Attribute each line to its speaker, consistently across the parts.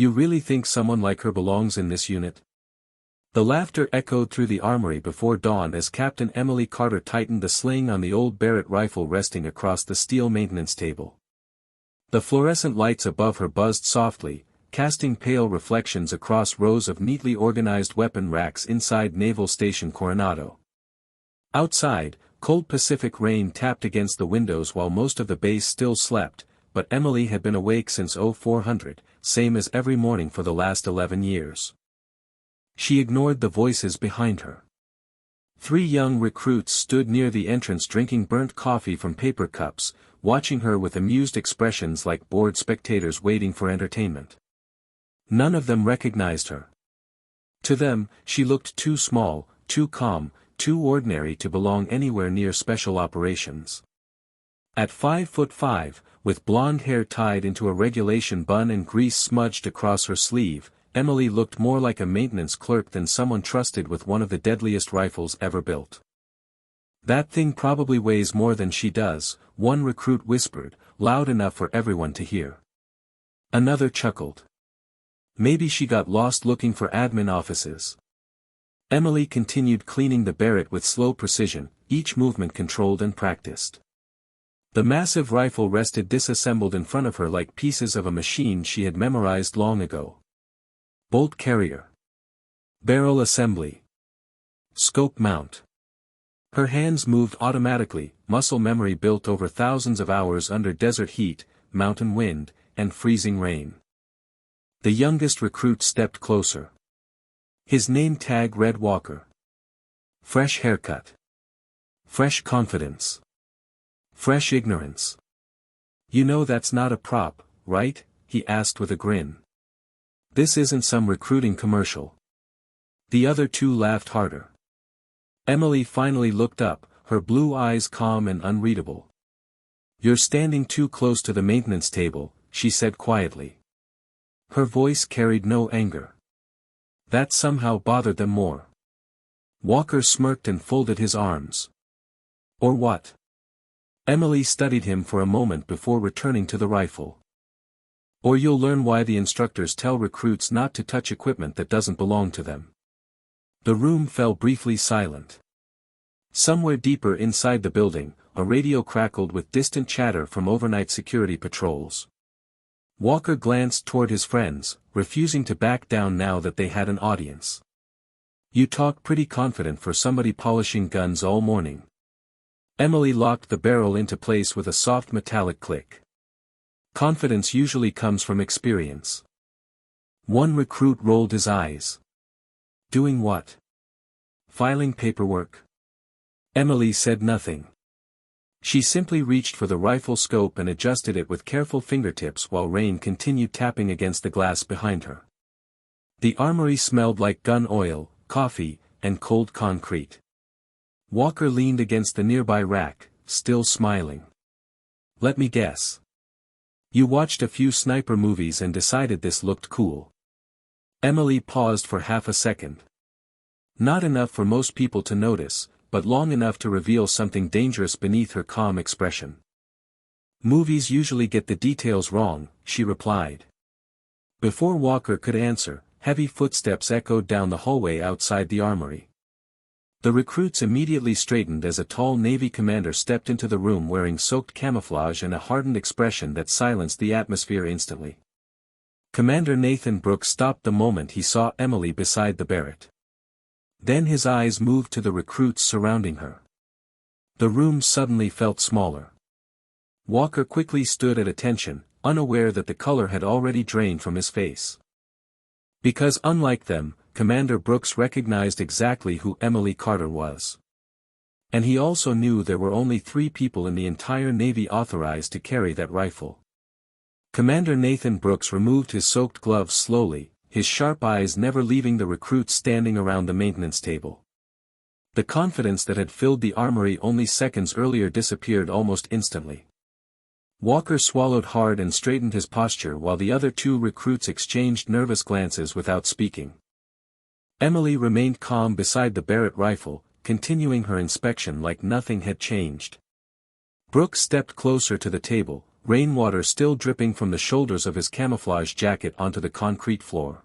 Speaker 1: You really think someone like her belongs in this unit? The laughter echoed through the armory before dawn as Captain Emily Carter tightened the sling on the old Barrett rifle resting across the steel maintenance table. The fluorescent lights above her buzzed softly, casting pale reflections across rows of neatly organized weapon racks inside Naval Station Coronado. Outside, cold Pacific rain tapped against the windows while most of the base still slept, but Emily had been awake since 0400, same as every morning for the last 11 years. She ignored the voices behind her. 3 young recruits stood near the entrance drinking burnt coffee from paper cups, watching her with amused expressions like bored spectators waiting for entertainment. None of them recognized her. To them, she looked too small, too calm, too ordinary to belong anywhere near special operations. At 5'5", with blonde hair tied into a regulation bun and grease smudged across her sleeve, Emily looked more like a maintenance clerk than someone trusted with one of the deadliest rifles ever built. "That thing probably weighs more than she does," one recruit whispered, loud enough for everyone to hear. Another chuckled. "Maybe she got lost looking for admin offices." Emily continued cleaning the Barrett with slow precision, each movement controlled and practiced. The massive rifle rested disassembled in front of her like pieces of a machine she had memorized long ago. Bolt carrier. Barrel assembly. Scope mount. Her hands moved automatically, muscle memory built over thousands of hours under desert heat, mountain wind, and freezing rain. The youngest recruit stepped closer. His name tag read Walker. Fresh haircut. Fresh confidence. Fresh ignorance. "You know that's not a prop, right?" he asked with a grin. "This isn't some recruiting commercial." The other 2 laughed harder. Emily finally looked up, her blue eyes calm and unreadable. "You're standing too close to the maintenance table," she said quietly. Her voice carried no anger. That somehow bothered them more. Walker smirked and folded his arms. "Or what?" Emily studied him for a moment before returning to the rifle. "Or you'll learn why the instructors tell recruits not to touch equipment that doesn't belong to them." The room fell briefly silent. Somewhere deeper inside the building, a radio crackled with distant chatter from overnight security patrols. Walker glanced toward his friends, refusing to back down now that they had an audience. "You talk pretty confident for somebody polishing guns all morning." Emily locked the barrel into place with a soft metallic click. "Confidence usually comes from experience." One recruit rolled his eyes. "Doing what?" "Filing paperwork." Emily said nothing. She simply reached for the rifle scope and adjusted it with careful fingertips while rain continued tapping against the glass behind her. The armory smelled like gun oil, coffee, and cold concrete. Walker leaned against the nearby rack, still smiling. "Let me guess. You watched a few sniper movies and decided this looked cool." Emily paused for half a second. Not enough for most people to notice, but long enough to reveal something dangerous beneath her calm expression. "Movies usually get the details wrong," she replied. Before Walker could answer, heavy footsteps echoed down the hallway outside the armory. The recruits immediately straightened as a tall Navy commander stepped into the room wearing soaked camouflage and a hardened expression that silenced the atmosphere instantly. Commander Nathan Brooks stopped the moment he saw Emily beside the Barrett. Then his eyes moved to the recruits surrounding her. The room suddenly felt smaller. Walker quickly stood at attention, unaware that the color had already drained from his face. Because unlike them, Commander Brooks recognized exactly who Emily Carter was. And he also knew there were only 3 people in the entire Navy authorized to carry that rifle. Commander Nathan Brooks removed his soaked gloves slowly, his sharp eyes never leaving the recruits standing around the maintenance table. The confidence that had filled the armory only seconds earlier disappeared almost instantly. Walker swallowed hard and straightened his posture while the other 2 recruits exchanged nervous glances without speaking. Emily remained calm beside the Barrett rifle, continuing her inspection like nothing had changed. Brooks stepped closer to the table, rainwater still dripping from the shoulders of his camouflage jacket onto the concrete floor.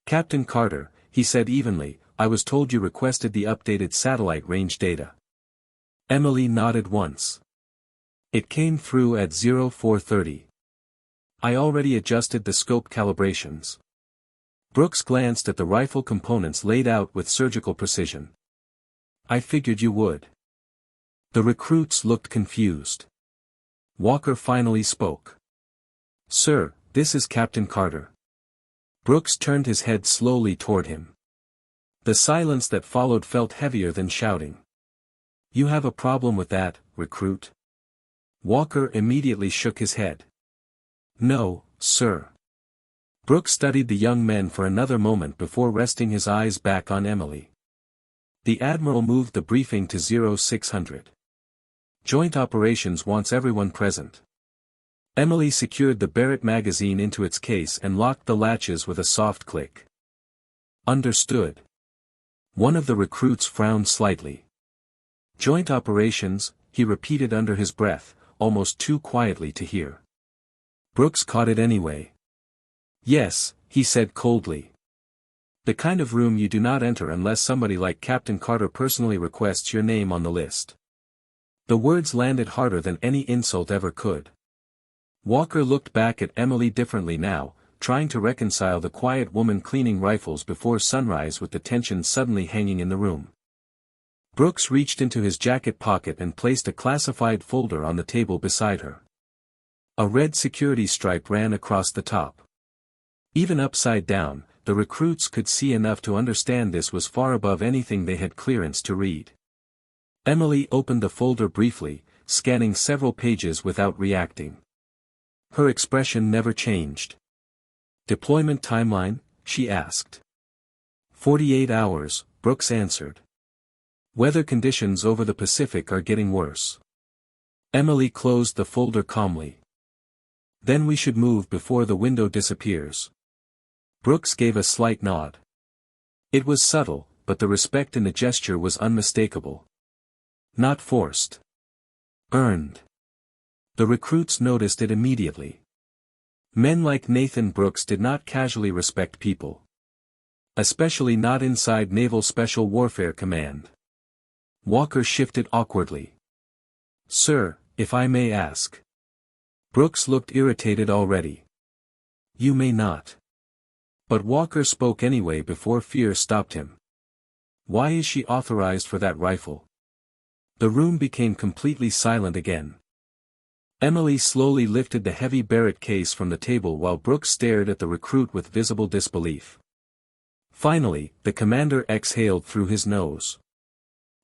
Speaker 1: "Captain Carter," he said evenly, "I was told you requested the updated satellite range data." Emily nodded once. "It came through at 0430. I already adjusted the scope calibrations." Brooks glanced at the rifle components laid out with surgical precision. "I figured you would." The recruits looked confused. Walker finally spoke. "Sir, this is Captain Carter." Brooks turned his head slowly toward him. The silence that followed felt heavier than shouting. "You have a problem with that, recruit?" Walker immediately shook his head. "No, sir." Brooks studied the young men for another moment before resting his eyes back on Emily. The Admiral moved the briefing to 0600. "Joint Operations wants everyone present." Emily secured the Barrett magazine into its case and locked the latches with a soft click. "Understood." One of the recruits frowned slightly. "Joint Operations," he repeated under his breath, almost too quietly to hear. Brooks caught it anyway. "Yes," he said coldly. "The kind of room you do not enter unless somebody like Captain Carter personally requests your name on the list." The words landed harder than any insult ever could. Walker looked back at Emily differently now, trying to reconcile the quiet woman cleaning rifles before sunrise with the tension suddenly hanging in the room. Brooks reached into his jacket pocket and placed a classified folder on the table beside her. A red security stripe ran across the top. Even upside down, the recruits could see enough to understand this was far above anything they had clearance to read. Emily opened the folder briefly, scanning several pages without reacting. Her expression never changed. "Deployment timeline?" she asked. 48 hours, Brooks answered. "Weather conditions over the Pacific are getting worse." Emily closed the folder calmly. "Then we should move before the window disappears." Brooks gave a slight nod. It was subtle, but the respect in the gesture was unmistakable. Not forced. Earned. The recruits noticed it immediately. Men like Nathan Brooks did not casually respect people. Especially not inside Naval Special Warfare Command. Walker shifted awkwardly. "Sir, if I may ask." Brooks looked irritated already. "You may not." But Walker spoke anyway before fear stopped him. "Why is she authorized for that rifle?" The room became completely silent again. Emily slowly lifted the heavy Barrett case from the table while Brooks stared at the recruit with visible disbelief. Finally, the commander exhaled through his nose.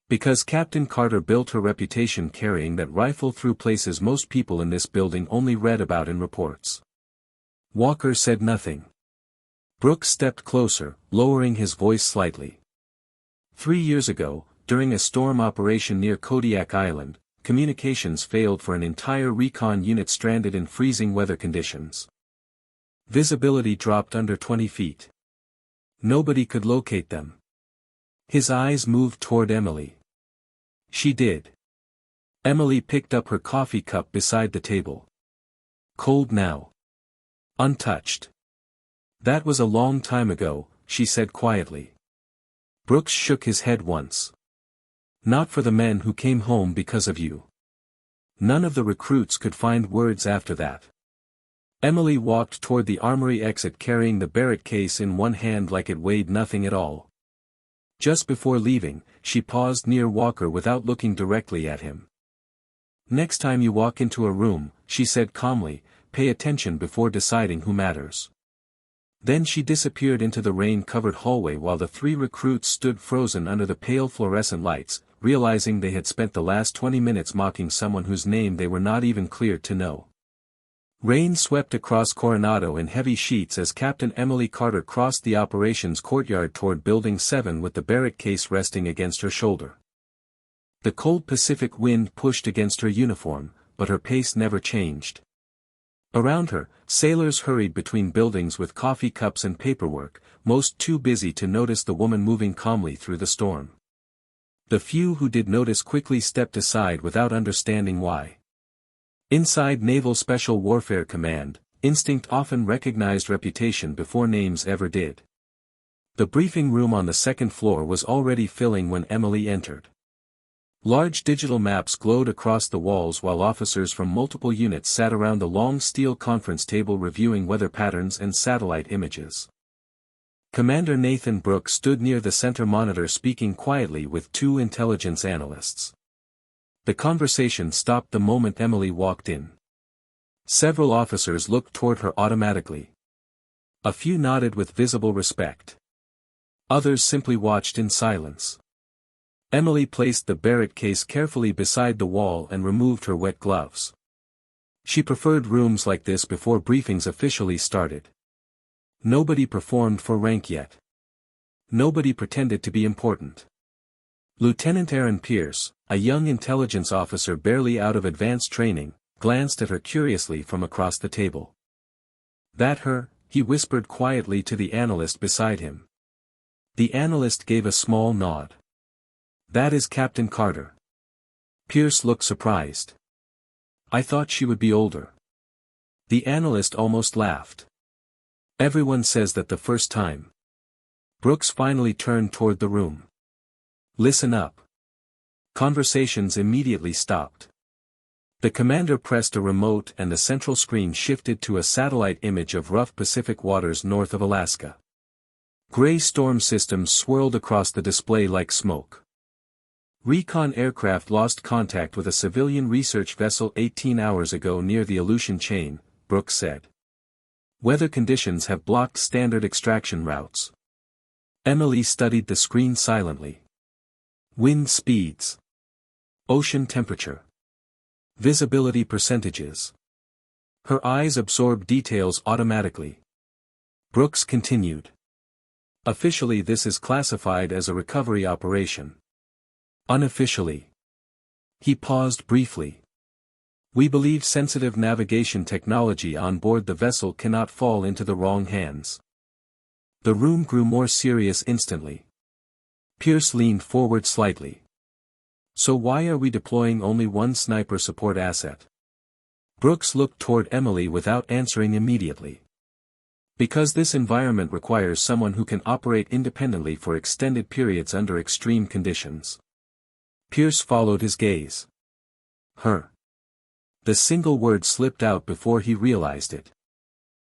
Speaker 1: "Because Captain Carter built her reputation carrying that rifle through places most people in this building only read about in reports." Walker said nothing. Brooks stepped closer, lowering his voice slightly. 3 years ago, during a storm operation near Kodiak Island, communications failed for an entire recon unit stranded in freezing weather conditions. Visibility dropped under 20 feet. Nobody could locate them. His eyes moved toward Emily. She did. Emily picked up her coffee cup beside the table. "Cold now." "Untouched." "That was a long time ago," she said quietly. Brooks shook his head once. "Not for the men who came home because of you." None of the recruits could find words after that. Emily walked toward the armory exit carrying the Barrett case in one hand like it weighed nothing at all. Just before leaving, she paused near Walker without looking directly at him. "Next time you walk into a room," she said calmly, "pay attention before deciding who matters." Then she disappeared into the rain-covered hallway while the 3 recruits stood frozen under the pale fluorescent lights, realizing they had spent the last 20 minutes mocking someone whose name they were not even cleared to know. Rain swept across Coronado in heavy sheets as Captain Emily Carter crossed the operations courtyard toward Building 7 with the Barrett case resting against her shoulder. The cold Pacific wind pushed against her uniform, but her pace never changed. Around her, sailors hurried between buildings with coffee cups and paperwork, most too busy to notice the woman moving calmly through the storm. The few who did notice quickly stepped aside without understanding why. Inside Naval Special Warfare Command, instinct often recognized reputation before names ever did. The briefing room on the second floor was already filling when Emily entered. Large digital maps glowed across the walls while officers from multiple units sat around the long steel conference table reviewing weather patterns and satellite images. Commander Nathan Brooks stood near the center monitor speaking quietly with two intelligence analysts. The conversation stopped the moment Emily walked in. Several officers looked toward her automatically. A few nodded with visible respect. Others simply watched in silence. Emily placed the Barrett case carefully beside the wall and removed her wet gloves. She preferred rooms like this before briefings officially started. Nobody performed for rank yet. Nobody pretended to be important. Lieutenant Aaron Pierce, a young intelligence officer barely out of advanced training, glanced at her curiously from across the table. "That her?" he whispered quietly to the analyst beside him. The analyst gave a small nod. "That is Captain Carter." Pierce looked surprised. "I thought she would be older." The analyst almost laughed. "Everyone says that the first time." Brooks finally turned toward the room. "Listen up." Conversations immediately stopped. The commander pressed a remote and the central screen shifted to a satellite image of rough Pacific waters north of Alaska. Gray storm systems swirled across the display like smoke. Recon aircraft lost contact with a civilian research vessel 18 hours ago near the Aleutian Chain, Brooks said. Weather conditions have blocked standard extraction routes. Emily studied the screen silently. Wind speeds. Ocean temperature. Visibility percentages. Her eyes absorbed details automatically. Brooks continued. Officially this is classified as a recovery operation. Unofficially. He paused briefly. We believe sensitive navigation technology on board the vessel cannot fall into the wrong hands. The room grew more serious instantly. Pierce leaned forward slightly. So why are we deploying only one sniper support asset? Brooks looked toward Emily without answering immediately. Because this environment requires someone who can operate independently for extended periods under extreme conditions. Pierce followed his gaze. Her. The single word slipped out before he realized it.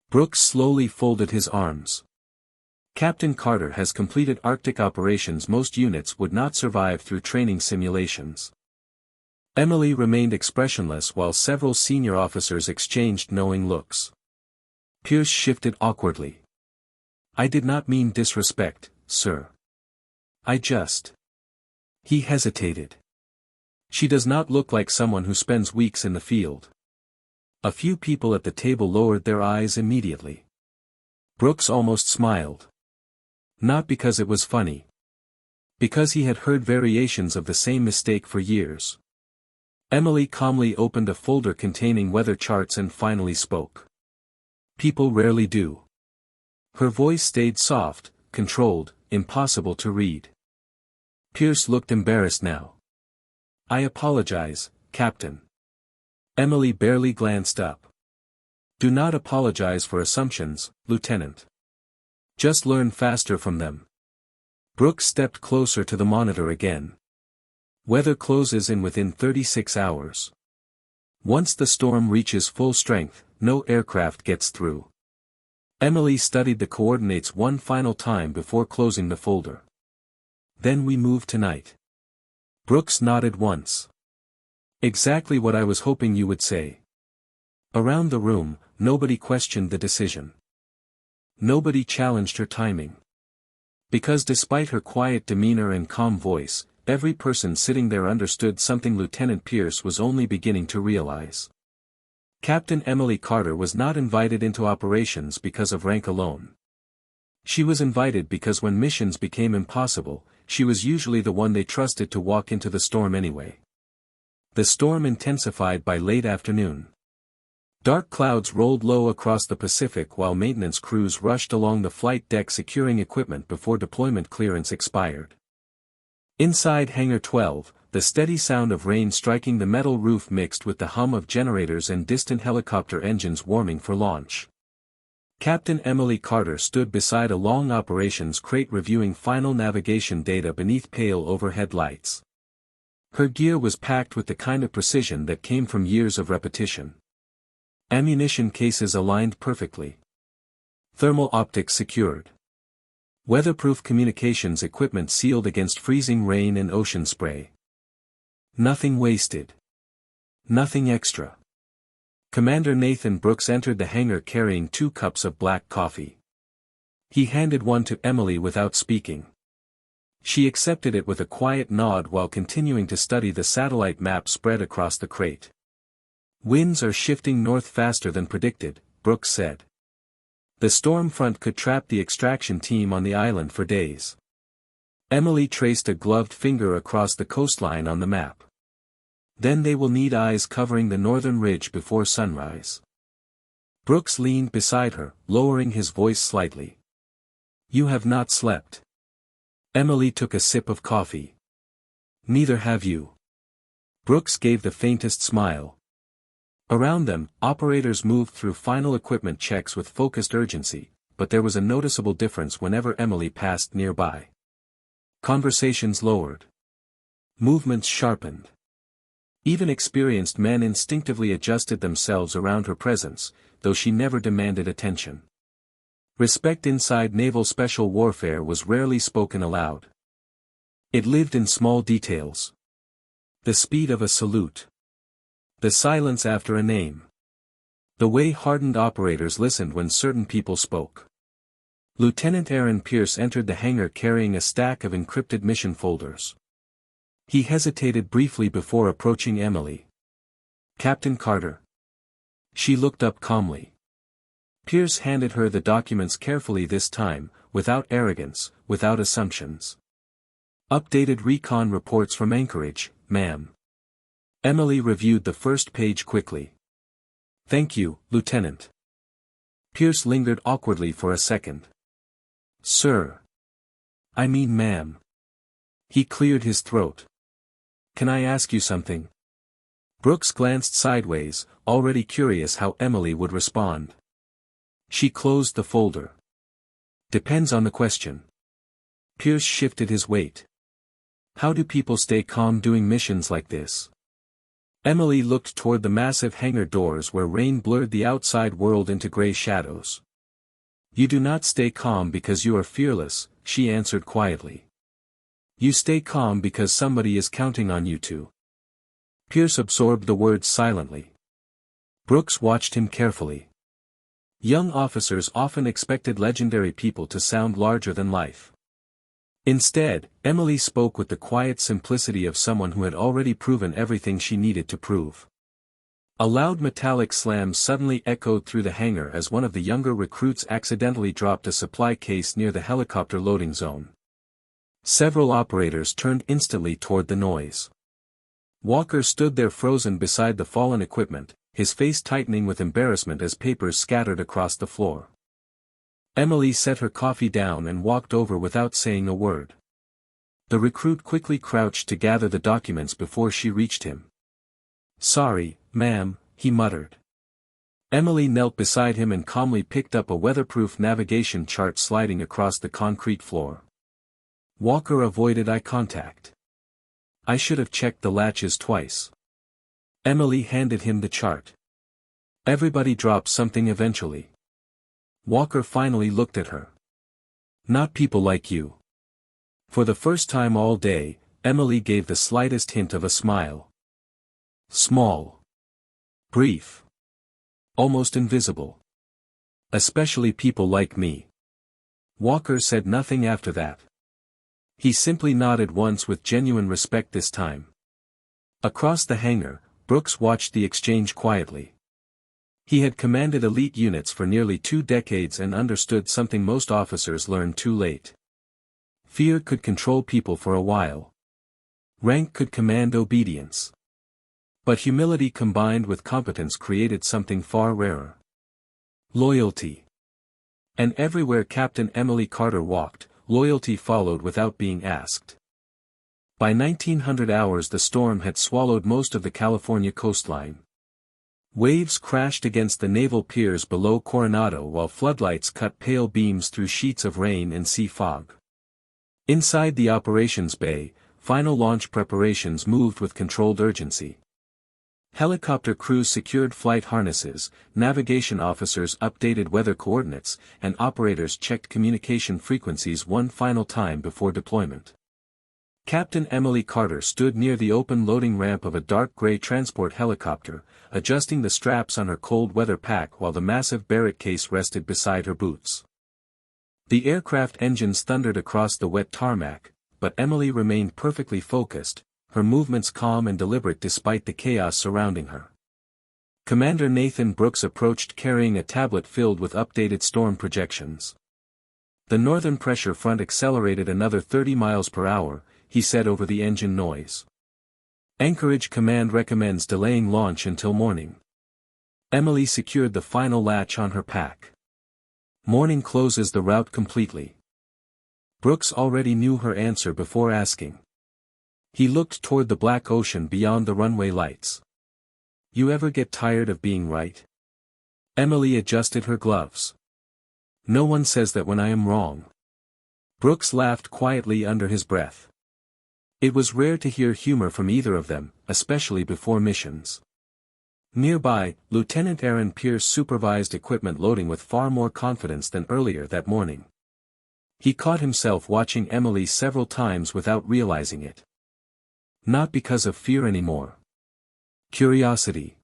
Speaker 1: Brooks slowly folded his arms. Captain Carter has completed Arctic operations most units would not survive through training simulations. Emily remained expressionless while several senior officers exchanged knowing looks. Pierce shifted awkwardly. I did not mean disrespect, sir. I just... He hesitated. She does not look like someone who spends weeks in the field. A few people at the table lowered their eyes immediately. Brooks almost smiled. Not because it was funny. Because he had heard variations of the same mistake for years. Emily calmly opened a folder containing weather charts and finally spoke. People rarely do. Her voice stayed soft, controlled, impossible to read. Pierce looked embarrassed now. I apologize, Captain. Emily barely glanced up. Do not apologize for assumptions, Lieutenant. Just learn faster from them. Brooks stepped closer to the monitor again. Weather closes in within 36 hours. Once the storm reaches full strength, no aircraft gets through. Emily studied the coordinates one final time before closing the folder. Then we move tonight. Brooks nodded once. Exactly what I was hoping you would say. Around the room, nobody questioned the decision. Nobody challenged her timing. Because despite her quiet demeanor and calm voice, every person sitting there understood something Lieutenant Pierce was only beginning to realize. Captain Emily Carter was not invited into operations because of rank alone. She was invited because when missions became impossible, she was usually the one they trusted to walk into the storm anyway. The storm intensified by late afternoon. Dark clouds rolled low across the Pacific while maintenance crews rushed along the flight deck securing equipment before deployment clearance expired. Inside Hangar 12, the steady sound of rain striking the metal roof mixed with the hum of generators and distant helicopter engines warming for launch. Captain Emily Carter stood beside a long operations crate reviewing final navigation data beneath pale overhead lights. Her gear was packed with the kind of precision that came from years of repetition. Ammunition cases aligned perfectly. Thermal optics secured. Weatherproof communications equipment sealed against freezing rain and ocean spray. Nothing wasted. Nothing extra. Commander Nathan Brooks entered the hangar carrying 2 cups of black coffee. He handed one to Emily without speaking. She accepted it with a quiet nod while continuing to study the satellite map spread across the crate. Winds are shifting north faster than predicted, Brooks said. The storm front could trap the extraction team on the island for days. Emily traced a gloved finger across the coastline on the map. Then they will need eyes covering the northern ridge before sunrise. Brooks leaned beside her, lowering his voice slightly. You have not slept. Emily took a sip of coffee. Neither have you. Brooks gave the faintest smile. Around them, operators moved through final equipment checks with focused urgency, but there was a noticeable difference whenever Emily passed nearby. Conversations lowered. Movements sharpened. Even experienced men instinctively adjusted themselves around her presence, though she never demanded attention. Respect inside naval special warfare was rarely spoken aloud. It lived in small details. The speed of a salute. The silence after a name. The way hardened operators listened when certain people spoke. Lieutenant Aaron Pierce entered the hangar carrying a stack of encrypted mission folders. He hesitated briefly before approaching Emily. Captain Carter. She looked up calmly. Pierce handed her the documents carefully this time, without arrogance, without assumptions. Updated recon reports from Anchorage, ma'am. Emily reviewed the first page quickly. Thank you, Lieutenant. Pierce lingered awkwardly for a second. Sir. I mean ma'am. He cleared his throat. Can I ask you something? Brooks glanced sideways, already curious how Emily would respond. She closed the folder. Depends on the question. Pierce shifted his weight. How do people stay calm doing missions like this? Emily looked toward the massive hangar doors where rain blurred the outside world into gray shadows. You do not stay calm because you are fearless, she answered quietly. You stay calm because somebody is counting on you to. Pierce absorbed the words silently. Brooks watched him carefully. Young officers often expected legendary people to sound larger than life. Instead, Emily spoke with the quiet simplicity of someone who had already proven everything she needed to prove. A loud metallic slam suddenly echoed through the hangar as one of the younger recruits accidentally dropped a supply case near the helicopter loading zone. Several operators turned instantly toward the noise. Walker stood there frozen beside the fallen equipment, his face tightening with embarrassment as papers scattered across the floor. Emily set her coffee down and walked over without saying a word. The recruit quickly crouched to gather the documents before she reached him. Sorry, ma'am, he muttered. Emily knelt beside him and calmly picked up a weatherproof navigation chart sliding across the concrete floor. Walker avoided eye contact. I should have checked the latches twice. Emily handed him the chart. Everybody drops something eventually. Walker finally looked at her. Not people like you. For the first time all day, Emily gave the slightest hint of a smile. Small. Brief. Almost invisible. Especially people like me. Walker said nothing after that. He simply nodded once with genuine respect this time. Across the hangar, Brooks watched the exchange quietly. He had commanded elite units for nearly 2 decades and understood something most officers learned too late. Fear could control people for a while. Rank could command obedience. But humility combined with competence created something far rarer. Loyalty. And everywhere Captain Emily Carter walked, loyalty followed without being asked. By 1900 hours the storm had swallowed most of the California coastline. Waves crashed against the naval piers below Coronado while floodlights cut pale beams through sheets of rain and sea fog. Inside the operations bay, final launch preparations moved with controlled urgency. Helicopter crews secured flight harnesses, navigation officers updated weather coordinates, and operators checked communication frequencies one final time before deployment. Captain Emily Carter stood near the open loading ramp of a dark gray transport helicopter, adjusting the straps on her cold weather pack while the massive Barrett case rested beside her boots. The aircraft engines thundered across the wet tarmac, but Emily remained perfectly focused, her movements calm and deliberate despite the chaos surrounding her. Commander Nathan Brooks approached carrying a tablet filled with updated storm projections. The northern pressure front accelerated another 30 miles per hour, he said over the engine noise. Anchorage Command recommends delaying launch until morning. Emily secured the final latch on her pack. Morning closes the route completely. Brooks already knew her answer before asking. He looked toward the black ocean beyond the runway lights. You ever get tired of being right? Emily adjusted her gloves. No one says that when I am wrong. Brooks laughed quietly under his breath. It was rare to hear humor from either of them, especially before missions. Nearby, Lieutenant Aaron Pierce supervised equipment loading with far more confidence than earlier that morning. He caught himself watching Emily several times without realizing it. Not because of fear anymore. Curiosity.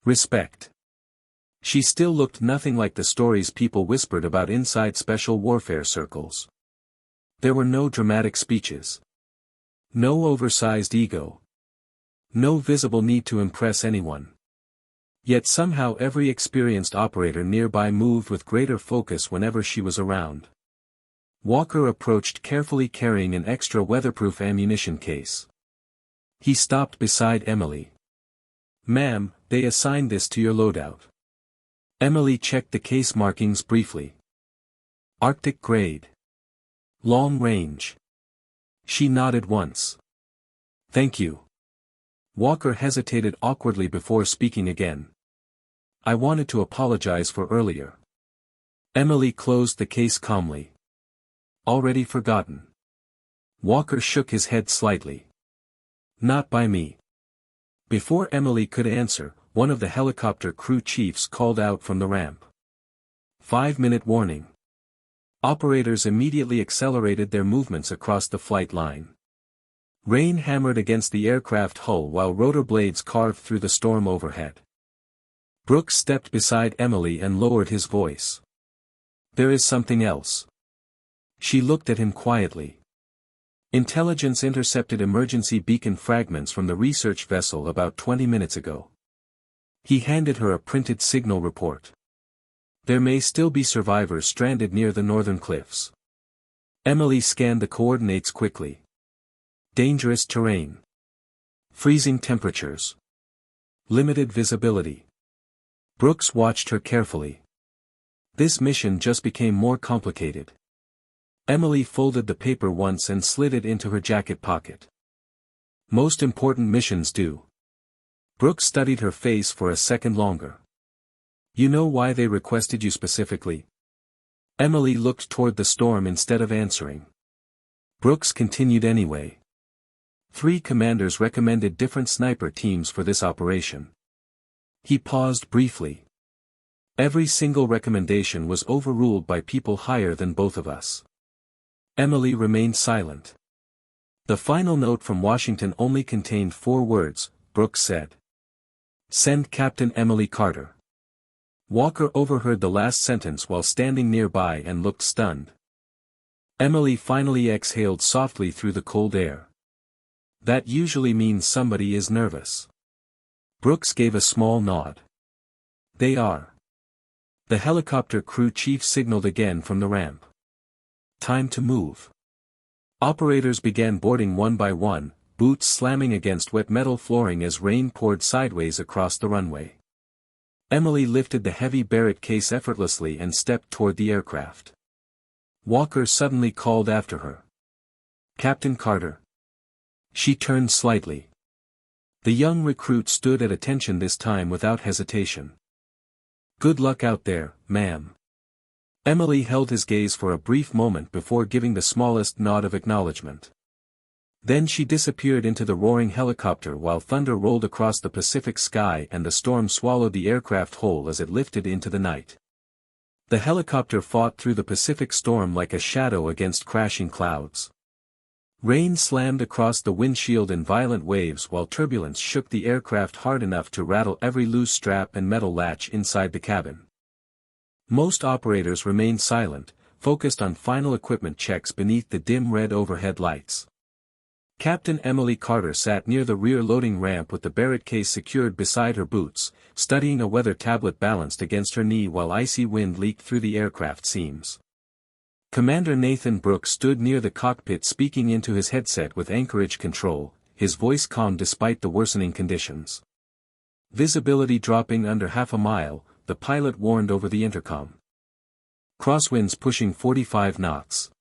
Speaker 1: Respect. She still looked nothing like the stories people whispered about inside special warfare circles. There were no dramatic speeches. No oversized ego. No visible need to impress anyone. Yet somehow every experienced operator nearby moved with greater focus whenever she was around. Walker approached carefully carrying an extra weatherproof ammunition case. He stopped beside Emily. Ma'am, they assigned this to your loadout. Emily checked the case markings briefly. Arctic grade. Long range. She nodded once. Thank you. Walker hesitated awkwardly before speaking again. I wanted to apologize for earlier. Emily closed the case calmly. Already forgotten. Walker shook his head slightly. Not by me. Before Emily could answer, one of the helicopter crew chiefs called out from the ramp. 5-minute warning. Operators immediately accelerated their movements across the flight line. Rain hammered against the aircraft hull while rotor blades carved through the storm overhead. Brooks stepped beside Emily and lowered his voice. There is something else. She looked at him quietly. Intelligence intercepted emergency beacon fragments from the research vessel about 20 minutes ago. He handed her a printed signal report. There may still be survivors stranded near the northern cliffs. Emily scanned the coordinates quickly. Dangerous terrain. Freezing temperatures. Limited visibility. Brooks watched her carefully. This mission just became more complicated. Emily folded the paper once and slid it into her jacket pocket. Most important missions do. Brooks studied her face for a second longer. You know why they requested you specifically? Emily looked toward the storm instead of answering. Brooks continued anyway. 3 commanders recommended different sniper teams for this operation. He paused briefly. Every single recommendation was overruled by people higher than both of us. Emily remained silent. The final note from Washington only contained 4 words, Brooks said. Send Captain Emily Carter. Walker overheard the last sentence while standing nearby and looked stunned. Emily finally exhaled softly through the cold air. That usually means somebody is nervous. Brooks gave a small nod. They are. The helicopter crew chief signaled again from the ramp. Time to move. Operators began boarding one by one, boots slamming against wet metal flooring as rain poured sideways across the runway. Emily lifted the heavy Barrett case effortlessly and stepped toward the aircraft. Walker suddenly called after her. Captain Carter. She turned slightly. The young recruit stood at attention this time without hesitation. "Good luck out there, ma'am." Emily held his gaze for a brief moment before giving the smallest nod of acknowledgement. Then she disappeared into the roaring helicopter while thunder rolled across the Pacific sky and the storm swallowed the aircraft whole as it lifted into the night. The helicopter fought through the Pacific storm like a shadow against crashing clouds. Rain slammed across the windshield in violent waves while turbulence shook the aircraft hard enough to rattle every loose strap and metal latch inside the cabin. Most operators remained silent, focused on final equipment checks beneath the dim red overhead lights. Captain Emily Carter sat near the rear loading ramp with the Barrett case secured beside her boots, studying a weather tablet balanced against her knee while icy wind leaked through the aircraft seams. Commander Nathan Brooks stood near the cockpit speaking into his headset with anchorage control, his voice calm despite the worsening conditions. Visibility dropping under half a mile, the pilot warned over the intercom. "Crosswinds pushing 45 knots.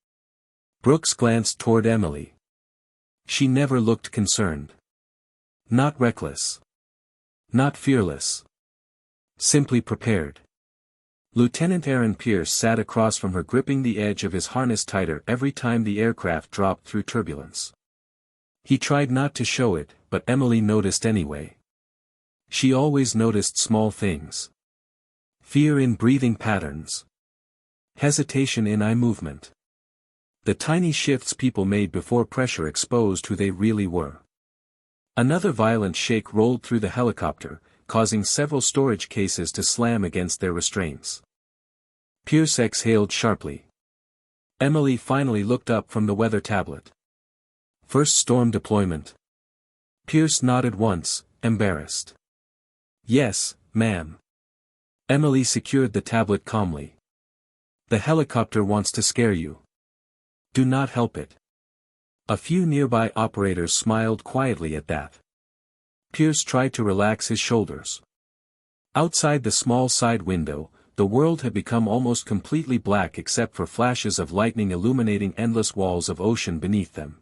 Speaker 1: Brooks glanced toward Emily. She never looked concerned. Not reckless. Not fearless. Simply prepared. Lieutenant Aaron Pierce sat across from her gripping the edge of his harness tighter every time the aircraft dropped through turbulence. He tried not to show it, but Emily noticed anyway. She always noticed small things. Fear in breathing patterns. Hesitation in eye movement. The tiny shifts people made before pressure exposed who they really were. Another violent shake rolled through the helicopter, causing several storage cases to slam against their restraints. Pierce exhaled sharply. Emily finally looked up from the weather tablet. "First storm deployment." Pierce nodded once, embarrassed. "Yes, ma'am." Emily secured the tablet calmly. "The helicopter wants to scare you. Do not help it." A few nearby operators smiled quietly at that. Pierce tried to relax his shoulders. Outside the small side window, the world had become almost completely black except for flashes of lightning illuminating endless walls of ocean beneath them.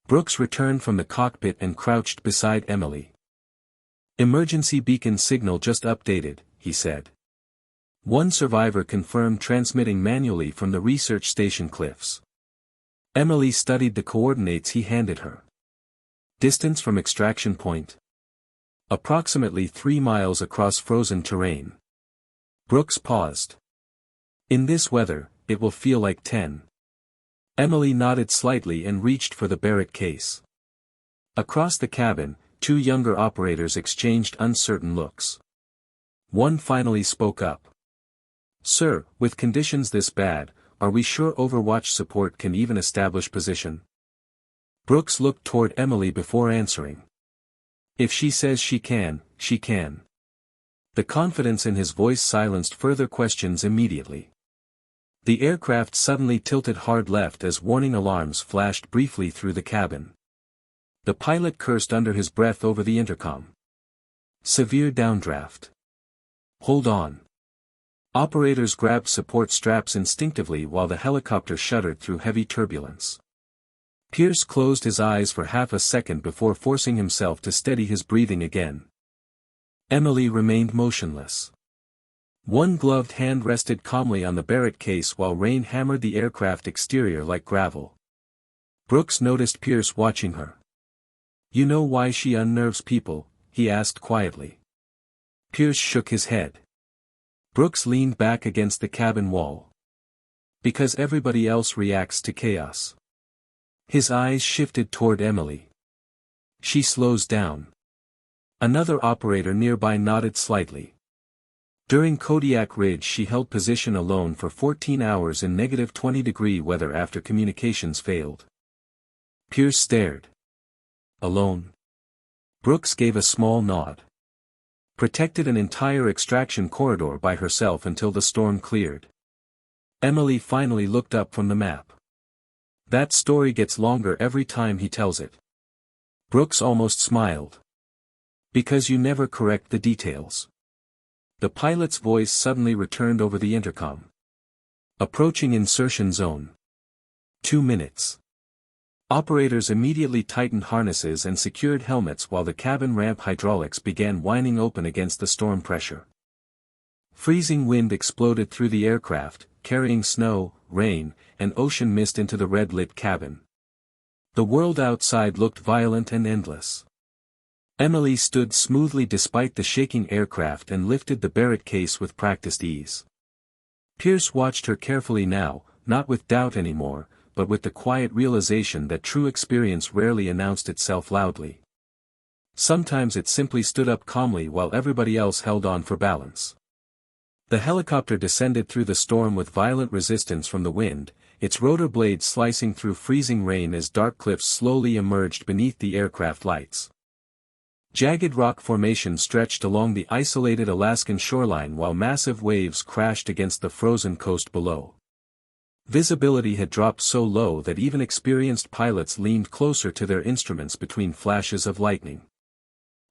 Speaker 1: Brooks returned from the cockpit and crouched beside Emily. "Emergency beacon signal just updated," he said. "One survivor confirmed transmitting manually from the research station cliffs." Emily studied the coordinates he handed her. Distance from extraction point. Approximately 3 miles across frozen terrain. Brooks paused. "In this weather, it will feel like 10. Emily nodded slightly and reached for the Barrett case. Across the cabin, 2 younger operators exchanged uncertain looks. One finally spoke up. "Sir, with conditions this bad, are we sure Overwatch support can even establish position?" Brooks looked toward Emily before answering. "If she says she can, she can." The confidence in his voice silenced further questions immediately. The aircraft suddenly tilted hard left as warning alarms flashed briefly through the cabin. The pilot cursed under his breath over the intercom. "Severe downdraft. Hold on." Operators grabbed support straps instinctively while the helicopter shuddered through heavy turbulence. Pierce closed his eyes for half a second before forcing himself to steady his breathing again. Emily remained motionless. One gloved hand rested calmly on the Barrett case while rain hammered the aircraft exterior like gravel. Brooks noticed Pierce watching her. "You know why she unnerves people?" he asked quietly. Pierce shook his head. Brooks leaned back against the cabin wall. "Because everybody else reacts to chaos." His eyes shifted toward Emily. She slows down. Another operator nearby nodded slightly. During Kodiak Ridge she held position alone for 14 hours in -20-degree weather after communications failed. Pierce stared. "Alone?" Brooks gave a small nod. "Protected an entire extraction corridor by herself until the storm cleared." Emily finally looked up from the map. "That story gets longer every time he tells it." Brooks almost smiled. "Because you never correct the details." The pilot's voice suddenly returned over the intercom. "Approaching insertion zone. 2 minutes." Operators immediately tightened harnesses and secured helmets while the cabin ramp hydraulics began whining open against the storm pressure. Freezing wind exploded through the aircraft, carrying snow, rain, and ocean mist into the red-lit cabin. The world outside looked violent and endless. Emily stood smoothly despite the shaking aircraft and lifted the Barrett case with practiced ease. Pierce watched her carefully now, not with doubt anymore, but with the quiet realization that true experience rarely announced itself loudly. Sometimes it simply stood up calmly while everybody else held on for balance. The helicopter descended through the storm with violent resistance from the wind, its rotor blades slicing through freezing rain as dark cliffs slowly emerged beneath the aircraft lights. Jagged rock formations stretched along the isolated Alaskan shoreline while massive waves crashed against the frozen coast below. Visibility had dropped so low that even experienced pilots leaned closer to their instruments between flashes of lightning.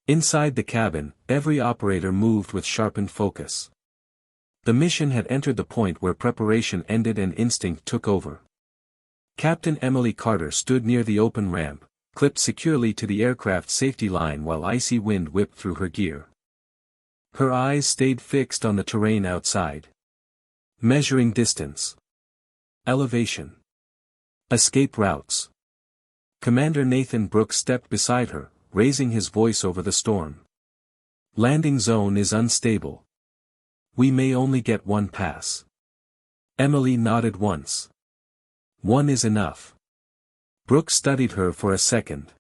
Speaker 1: Inside the cabin, every operator moved with sharpened focus. The mission had entered the point where preparation ended and instinct took over. Captain Emily Carter stood near the open ramp, clipped securely to the aircraft's safety line while icy wind whipped through her gear. Her eyes stayed fixed on the terrain outside. Measuring distance. Elevation. Escape routes. Commander Nathan Brooks stepped beside her, raising his voice over the storm. Landing zone is unstable. We may only get one pass. Emily nodded once. One is enough. Brooks studied her for a second.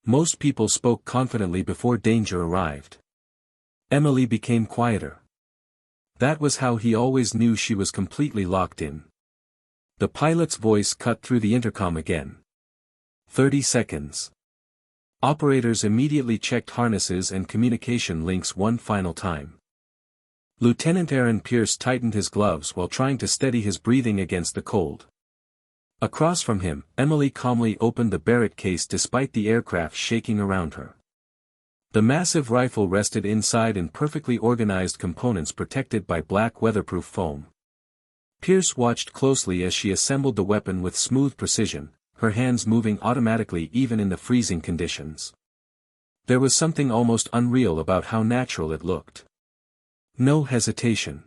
Speaker 1: Most people spoke confidently before danger arrived. Emily became quieter. That was how he always knew she was completely locked in. The pilot's voice cut through the intercom again. 30 seconds. Operators immediately checked harnesses and communication links one final time. Lieutenant Aaron Pierce tightened his gloves while trying to steady his breathing against the cold. Across from him, Emily calmly opened the Barrett case despite the aircraft shaking around her. The massive rifle rested inside in perfectly organized components protected by black weatherproof foam. Pierce watched closely as she assembled the weapon with smooth precision, her hands moving automatically even in the freezing conditions. There was something almost unreal about how natural it looked. No hesitation.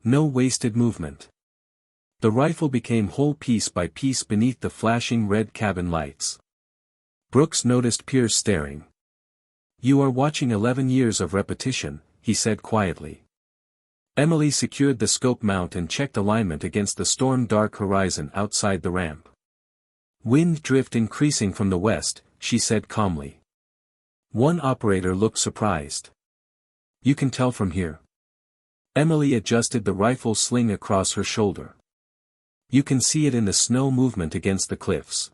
Speaker 1: No wasted movement. The rifle became whole piece by piece beneath the flashing red cabin lights. Brooks noticed Pierce staring. "You are watching 11 years of repetition," he said quietly. Emily secured the scope mount and checked alignment against the storm-dark horizon outside the ramp. "Wind drift increasing from the west," she said calmly. One operator looked surprised. "You can tell from here." Emily adjusted the rifle sling across her shoulder. "You can see it in the snow movement against the cliffs."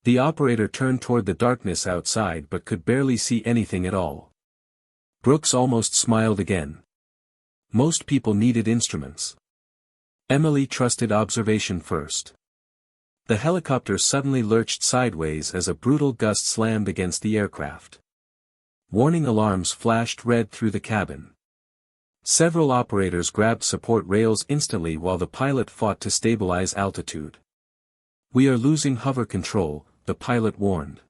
Speaker 1: The operator turned toward the darkness outside but could barely see anything at all. Brooks almost smiled again. Most people needed instruments. Emily trusted observation first. The helicopter suddenly lurched sideways as a brutal gust slammed against the aircraft. Warning alarms flashed red through the cabin. Several operators grabbed support rails instantly while the pilot fought to stabilize altitude. "We are losing hover control," the pilot warned.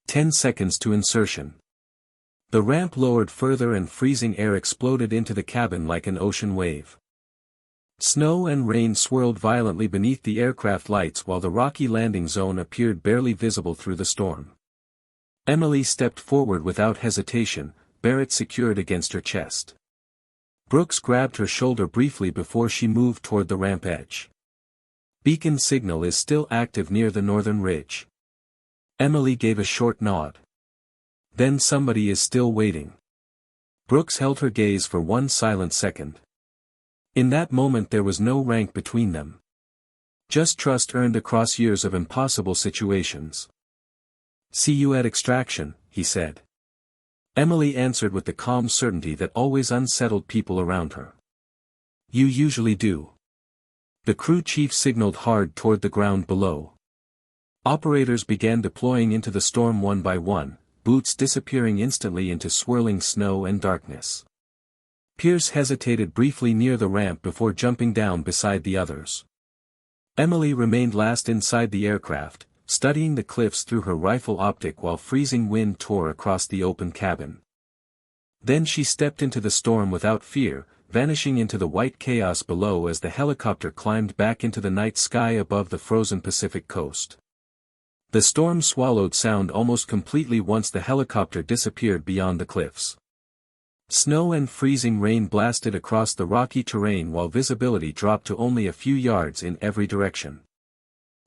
Speaker 1: 10 seconds to insertion. The ramp lowered further and freezing air exploded into the cabin like an ocean wave. Snow and rain swirled violently beneath the aircraft lights while the rocky landing zone appeared barely visible through the storm. Emily stepped forward without hesitation, Barrett secured against her chest. Brooks grabbed her shoulder briefly before she moved toward the ramp edge. "Beacon signal is still active near the northern ridge." Emily gave a short nod. "Then somebody is still waiting." Brooks held her gaze for one silent second. In that moment there was no rank between them. Just trust earned across years of impossible situations. "See you at extraction," he said. Emily answered with the calm certainty that always unsettled people around her. "You usually do." The crew chief signaled hard toward the ground below. Operators began deploying into the storm one by one, boots disappearing instantly into swirling snow and darkness. Pierce hesitated briefly near the ramp before jumping down beside the others. Emily remained last inside the aircraft, studying the cliffs through her rifle optic while freezing wind tore across the open cabin. Then she stepped into the storm without fear, vanishing into the white chaos below as the helicopter climbed back into the night sky above the frozen Pacific coast. The storm swallowed sound almost completely once the helicopter disappeared beyond the cliffs. Snow and freezing rain blasted across the rocky terrain while visibility dropped to only a few yards in every direction.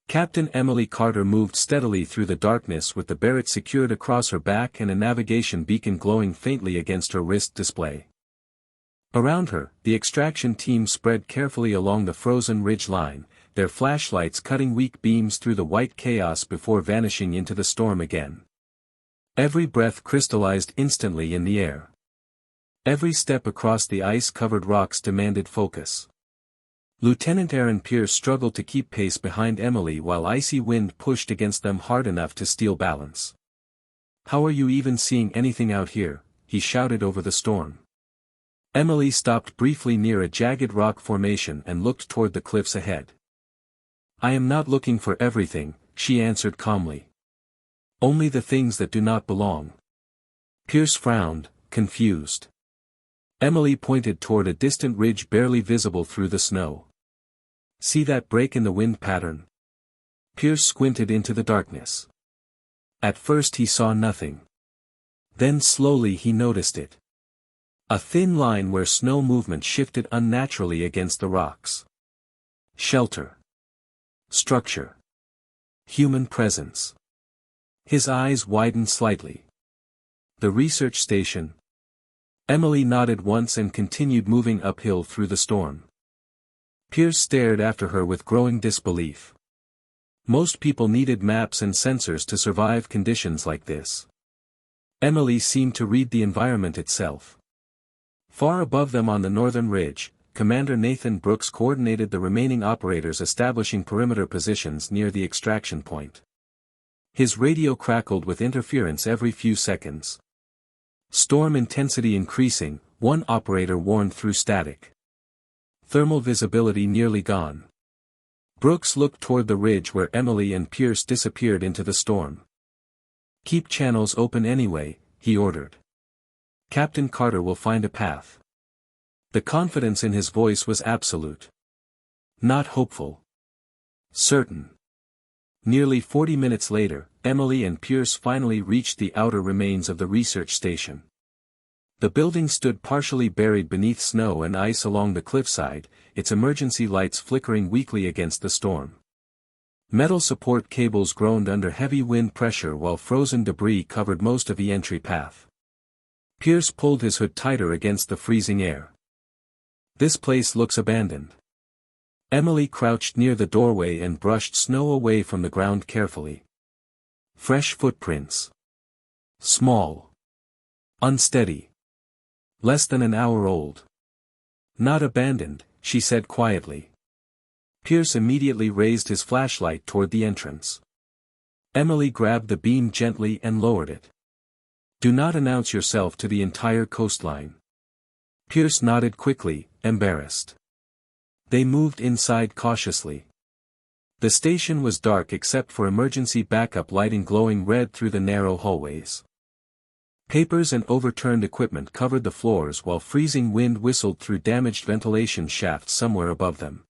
Speaker 1: Captain Emily Carter moved steadily through the darkness with the Barrett secured across her back and a navigation beacon glowing faintly against her wrist display. Around her, the extraction team spread carefully along the frozen ridge line, their flashlights cutting weak beams through the white chaos before vanishing into the storm again. Every breath crystallized instantly in the air. Every step across the ice-covered rocks demanded focus. Lieutenant Aaron Pierce struggled to keep pace behind Emily while icy wind pushed against them hard enough to steal balance. "How are you even seeing anything out here?" he shouted over the storm. Emily stopped briefly near a jagged rock formation and looked toward the cliffs ahead. "I am not looking for everything," she answered calmly. "Only the things that do not belong." Pierce frowned, confused. Emily pointed toward a distant ridge barely visible through the snow. "See that break in the wind pattern?" Pierce squinted into the darkness. At first he saw nothing. Then slowly he noticed it. A thin line where snow movement shifted unnaturally against the rocks. Shelter. Structure. Human presence. His eyes widened slightly. The research station. Emily nodded once and continued moving uphill through the storm. Pierce stared after her with growing disbelief. Most people needed maps and sensors to survive conditions like this. Emily seemed to read the environment itself. Far above them on the northern ridge, Commander Nathan Brooks coordinated the remaining operators establishing perimeter positions near the extraction point. His radio crackled with interference every few seconds. Storm intensity increasing, one operator warned through static. Thermal visibility nearly gone. Brooks looked toward the ridge where Emily and Pierce disappeared into the storm. "Keep channels open anyway," he ordered. "Captain Carter will find a path." The confidence in his voice was absolute. Not hopeful. Certain. Nearly 40 minutes later, Emily and Pierce finally reached the outer remains of the research station. The building stood partially buried beneath snow and ice along the cliffside, its emergency lights flickering weakly against the storm. Metal support cables groaned under heavy wind pressure while frozen debris covered most of the entry path. Pierce pulled his hood tighter against the freezing air. "This place looks abandoned." Emily crouched near the doorway and brushed snow away from the ground carefully. Fresh footprints. Small. Unsteady. Less than an hour old. "Not abandoned," she said quietly. Pierce immediately raised his flashlight toward the entrance. Emily grabbed the beam gently and lowered it. "Do not announce yourself to the entire coastline." Pierce nodded quickly, embarrassed. They moved inside cautiously. The station was dark except for emergency backup lighting glowing red through the narrow hallways. Papers and overturned equipment covered the floors while freezing wind whistled through damaged ventilation shafts somewhere above them.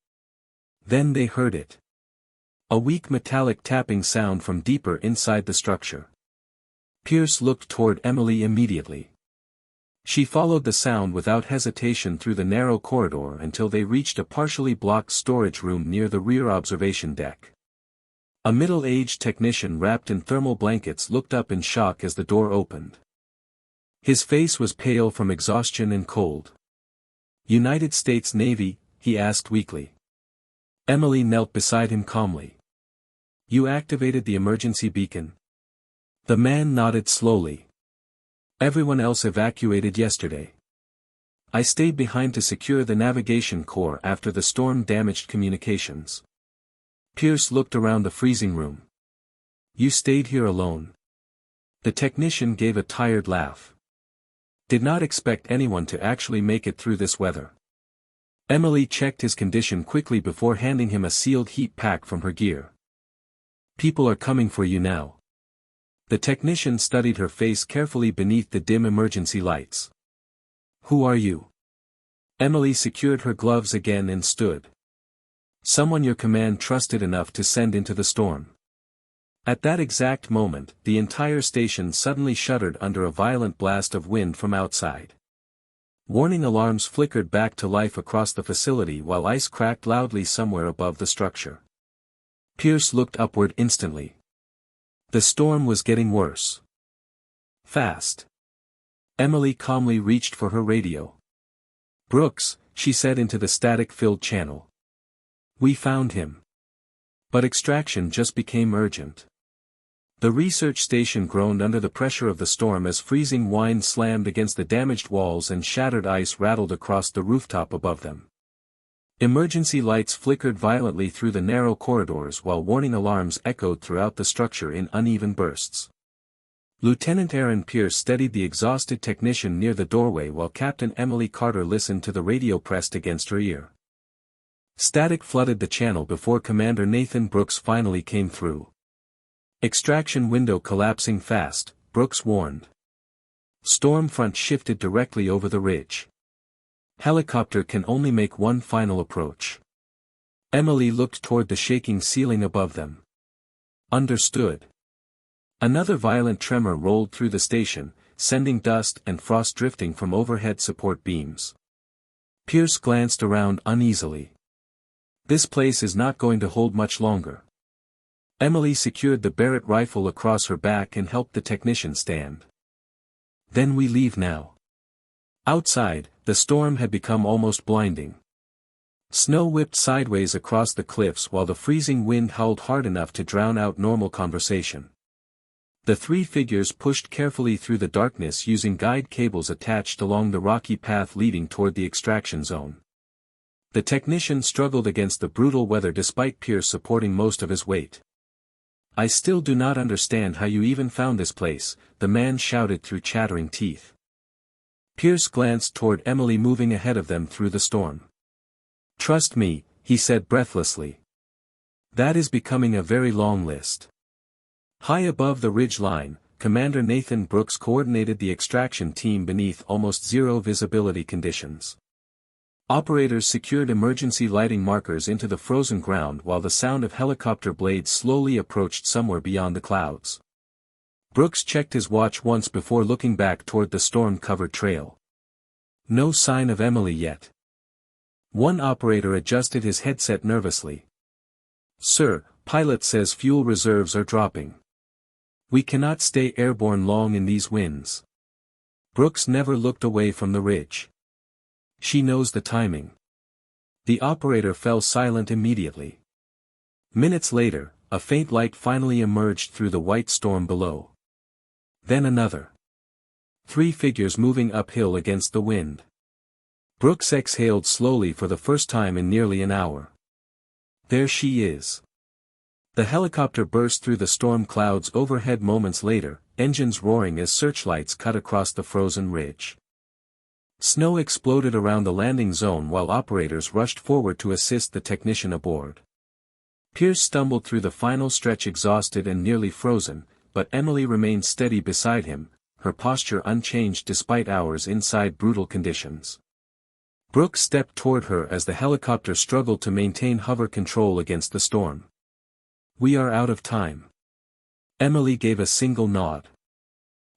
Speaker 1: Then they heard it. A weak metallic tapping sound from deeper inside the structure. Pierce looked toward Emily immediately. She followed the sound without hesitation through the narrow corridor until they reached a partially blocked storage room near the rear observation deck. A middle-aged technician wrapped in thermal blankets looked up in shock as the door opened. His face was pale from exhaustion and cold. "United States Navy?" he asked weakly. Emily knelt beside him calmly. "You activated the emergency beacon?" The man nodded slowly. "Everyone else evacuated yesterday. I stayed behind to secure the navigation core after the storm damaged communications." Pierce looked around the freezing room. "You stayed here alone?" The technician gave a tired laugh. "Did not expect anyone to actually make it through this weather." Emily checked his condition quickly before handing him a sealed heat pack from her gear. People are coming for you now. The technician studied her face carefully beneath the dim emergency lights. Who are you? Emily secured her gloves again and stood. Someone your command trusted enough to send into the storm. At that exact moment, the entire station suddenly shuddered under a violent blast of wind from outside. Warning alarms flickered back to life across the facility while ice cracked loudly somewhere above the structure. Pierce looked upward instantly. The storm was getting worse. Fast. Emily calmly reached for her radio. Brooks, she said into the static-filled channel. We found him. But extraction just became urgent. The research station groaned under the pressure of the storm as freezing wind slammed against the damaged walls and shattered ice rattled across the rooftop above them. Emergency lights flickered violently through the narrow corridors while warning alarms echoed throughout the structure in uneven bursts. Lieutenant Aaron Pierce steadied the exhausted technician near the doorway while Captain Emily Carter listened to the radio pressed against her ear. Static flooded the channel before Commander Nathan Brooks finally came through. Extraction window collapsing fast, Brooks warned. Storm front shifted directly over the ridge. Helicopter can only make one final approach. Emily looked toward the shaking ceiling above them. Understood. Another violent tremor rolled through the station, sending dust and frost drifting from overhead support beams. Pierce glanced around uneasily. This place is not going to hold much longer. Emily secured the Barrett rifle across her back and helped the technician stand. Then we leave now. Outside, the storm had become almost blinding. Snow whipped sideways across the cliffs while the freezing wind howled hard enough to drown out normal conversation. The three figures pushed carefully through the darkness using guide cables attached along the rocky path leading toward the extraction zone. The technician struggled against the brutal weather despite Pierce supporting most of his weight. I still do not understand how you even found this place, the man shouted through chattering teeth. Pierce glanced toward Emily moving ahead of them through the storm. Trust me, he said breathlessly. That is becoming a very long list. High above the ridge line, Commander Nathan Brooks coordinated the extraction team beneath almost zero visibility conditions. Operators secured emergency lighting markers into the frozen ground while the sound of helicopter blades slowly approached somewhere beyond the clouds. Brooks checked his watch once before looking back toward the storm-covered trail. No sign of Emily yet. One operator adjusted his headset nervously. Sir, pilot says fuel reserves are dropping. We cannot stay airborne long in these winds. Brooks never looked away from the ridge. She knows the timing. The operator fell silent immediately. Minutes later, a faint light finally emerged through the white storm below. Then another. Three figures moving uphill against the wind. Brooks exhaled slowly for the first time in nearly an hour. There she is. The helicopter burst through the storm clouds overhead moments later, engines roaring as searchlights cut across the frozen ridge. Snow exploded around the landing zone while operators rushed forward to assist the technician aboard. Pierce stumbled through the final stretch exhausted and nearly frozen, but Emily remained steady beside him, her posture unchanged despite hours inside brutal conditions. Brooks stepped toward her as the helicopter struggled to maintain hover control against the storm. We are out of time. Emily gave a single nod.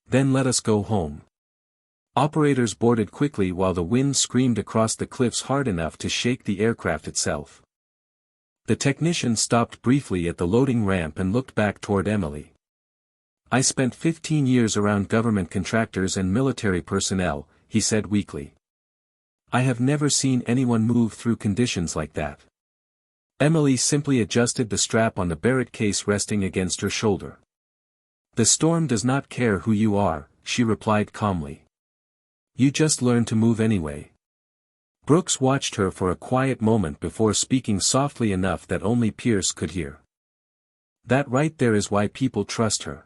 Speaker 1: Then let us go home. Operators boarded quickly while the wind screamed across the cliffs hard enough to shake the aircraft itself. The technician stopped briefly at the loading ramp and looked back toward Emily. I spent 15 years around government contractors and military personnel, he said weakly. I have never seen anyone move through conditions like that. Emily simply adjusted the strap on the Barrett case resting against her shoulder. The storm does not care who you are, she replied calmly. You just learn to move anyway. Brooks watched her for a quiet moment before speaking softly enough that only Pierce could hear. That right there is why people trust her.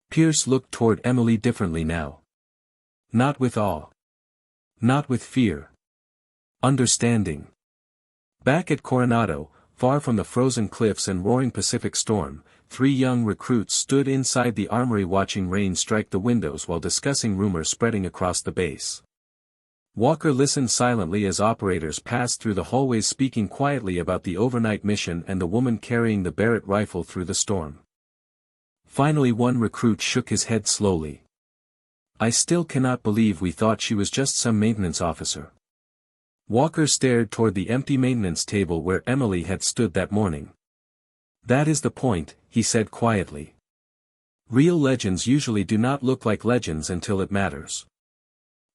Speaker 1: Pierce looked toward Emily differently now. Not with awe. Not with fear. Understanding. Back at Coronado, far from the frozen cliffs and roaring Pacific storm, 3 young recruits stood inside the armory watching rain strike the windows while discussing rumors spreading across the base. Walker listened silently as operators passed through the hallways speaking quietly about the overnight mission and the woman carrying the Barrett rifle through the storm. Finally one recruit shook his head slowly. "I still cannot believe we thought she was just some maintenance officer." Walker stared toward the empty maintenance table where Emily had stood that morning. "That is the point," he said quietly. "Real legends usually do not look like legends until it matters."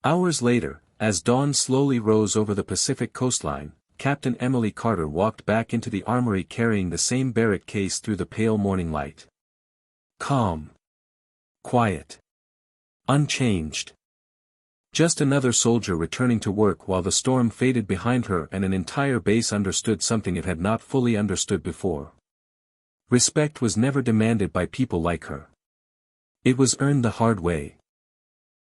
Speaker 1: Hours later, as dawn slowly rose over the Pacific coastline, Captain Emily Carter walked back into the armory carrying the same Barrett case through the pale morning light. Calm. Quiet. Unchanged. Just another soldier returning to work while the storm faded behind her and an entire base understood something it had not fully understood before. Respect was never demanded by people like her. It was earned the hard way.